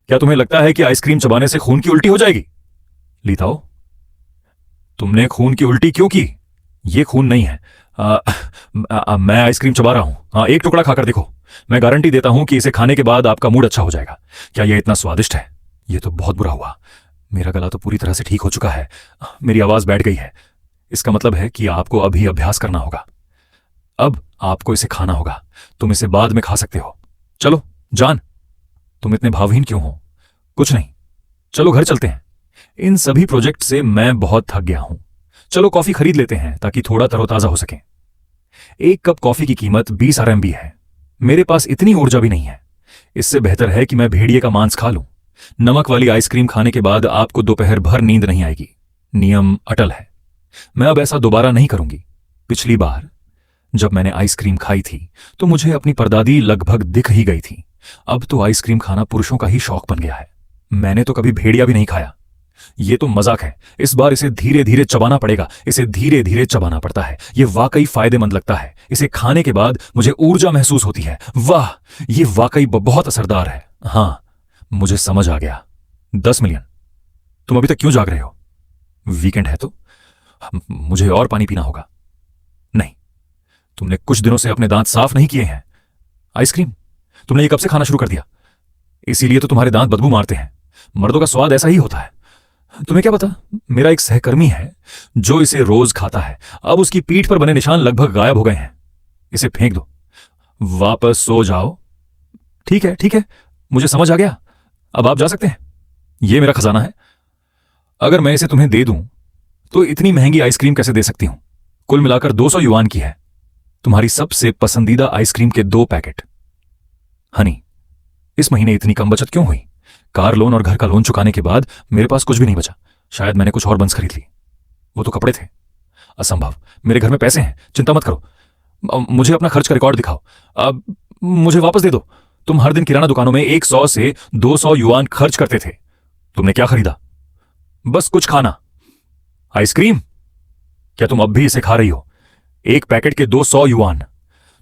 क्या तुम्हें लगता है कि आइसक्रीम चबाने से खून की उल्टी हो जाएगी? लीताओ, तुमने खून की उल्टी क्यों की? ये खून नहीं है। मैं आइसक्रीम चबा रहा हूं। हाँ, एक टुकड़ा खाकर देखो। मैं गारंटी देता हूं कि इसे खाने के बाद आपका मूड अच्छा हो जाएगा। क्या यह इतना स्वादिष्ट है? यह तो बहुत बुरा हुआ। मेरा गला तो पूरी तरह से ठीक हो चुका है। मेरी आवाज बैठ गई है। इसका मतलब है कि आपको अभी अभ्यास करना होगा। अब आपको इसे खाना होगा। तुम इसे बाद में खा सकते हो। चलो जान, तुम इतने भावहीन क्यों हो? कुछ नहीं, चलो घर चलते हैं। इन सभी प्रोजेक्ट से मैं बहुत थक गया हूं। चलो कॉफी खरीद लेते हैं ताकि थोड़ा तरोताजा हो सके। एक कप कॉफी की कीमत 20 RMB है। मेरे पास इतनी ऊर्जा भी नहीं है। इससे बेहतर है कि मैं भेड़िए का मांस खा लूं। नमक वाली आइसक्रीम खाने के बाद आपको दोपहर भर नींद नहीं आएगी। नियम अटल है। मैं अब ऐसा दोबारा नहीं करूंगी। पिछली बार जब मैंने आइसक्रीम खाई थी तो मुझे अपनी परदादी लगभग दिख ही गई थी। अब तो आइसक्रीम खाना पुरुषों का ही शौक बन गया है। मैंने तो कभी भेड़िया भी नहीं खाया। ये तो मजाक है। इस बार इसे धीरे धीरे चबाना पड़ेगा। इसे धीरे धीरे चबाना पड़ता है। ये वाकई फायदेमंद लगता है। इसे खाने के बाद मुझे ऊर्जा महसूस होती है। वाह, ये वाकई बहुत असरदार है। हाँ, मुझे समझ आ गया। 10 मिलियन। तुम अभी तक क्यों जाग रहे हो? वीकेंड है तो मुझे और पानी पीना होगा। नहीं, तुमने कुछ दिनों से अपने दांत साफ नहीं किए हैं। आइसक्रीम तुमने ये कब से खाना शुरू कर दिया? इसीलिए तो तुम्हारे दांत बदबू मारते हैं। मर्दों का स्वाद ऐसा ही होता है। तुम्हें क्या पता, मेरा एक सहकर्मी है जो इसे रोज खाता है। अब उसकी पीठ पर बने निशान लगभग गायब हो गए हैं। इसे फेंक दो। वापस सो जाओ। ठीक है ठीक है, मुझे समझ आ गया। अब आप जा सकते हैं। यह मेरा खजाना है। अगर मैं इसे तुम्हें दे दूं तो इतनी महंगी आइसक्रीम कैसे दे सकती हूं? कुल मिलाकर 200 युआन की है। तुम्हारी सबसे पसंदीदा आइसक्रीम के 2 पैकेट। हनी, इस महीने इतनी कम बचत क्यों हुई? कार लोन और घर का लोन चुकाने के बाद मेरे पास कुछ भी नहीं बचा। शायद मैंने कुछ और बंस खरीद ली। वो तो कपड़े थे। असंभव, मेरे घर में पैसे हैं। चिंता मत करो। मुझे अपना खर्च का रिकॉर्ड दिखाओ। अब मुझे वापस दे दो। तुम हर दिन किराना दुकानों में 100 से 200 युआन खर्च करते थे। तुमने क्या खरीदा? बस कुछ खाना। आइसक्रीम? क्या तुम अब भी इसे खा रही हो? एक पैकेट के 200 युआन।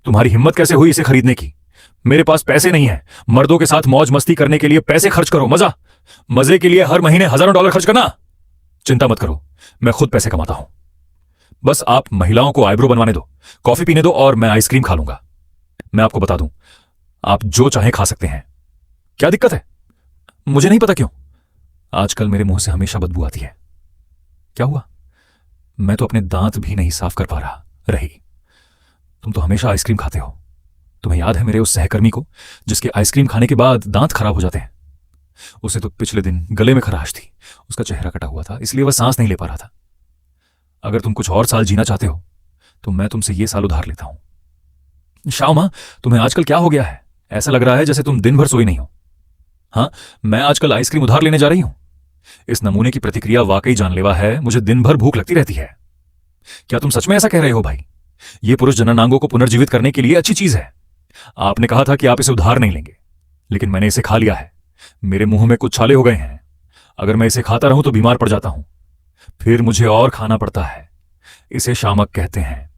तुम्हारी हिम्मत कैसे हुई इसे खरीदने की? मेरे पास पैसे नहीं है। मर्दों के साथ मौज मस्ती करने के लिए पैसे खर्च करो। मजे के लिए हर महीने हजारों डॉलर खर्च करना। चिंता मत करो, मैं खुद पैसे कमाता हूं। बस आप महिलाओं को आईब्रो बनवाने दो, कॉफी पीने दो और मैं आइसक्रीम खा लूंगा। मैं आपको बता दूं, आप जो चाहे खा सकते हैं। क्या दिक्कत है? मुझे नहीं पता क्यों आजकल मेरे मुंह से हमेशा बदबू आती है। क्या हुआ? मैं तो अपने दांत भी नहीं साफ कर पा रही। तुम तो हमेशा आइसक्रीम खाते हो। तुम्हें याद है मेरे उस सहकर्मी को जिसके आइसक्रीम खाने के बाद दांत खराब हो जाते हैं? उसे तो पिछले दिन गले में खराश थी। उसका चेहरा कटा हुआ था, इसलिए वह सांस नहीं ले पा रहा था। अगर तुम कुछ और साल जीना चाहते हो तो मैं तुमसे ये साल उधार लेता हूं। शाओमा, तुम्हें आजकल क्या हो गया है? ऐसा लग रहा है जैसे तुम दिन भर सोई नहीं हो। हाँ, मैं आजकल आइसक्रीम उधार लेने जा रही हूं। इस नमूने की प्रतिक्रिया वाकई जानलेवा है। मुझे दिन भर भूख लगती रहती है। क्या तुम सच में ऐसा कह रहे हो भाई? यह पुरुष जननांगों को पुनर्जीवित करने के लिए अच्छी चीज है। आपने कहा था कि आप इसे उधार नहीं लेंगे, लेकिन मैंने इसे खा लिया है। मेरे मुंह में कुछ छाले हो गए हैं। अगर मैं इसे खाता रहूं तो बीमार पड़ जाता हूं। फिर मुझे और खाना पड़ता है। इसे शामक कहते हैं।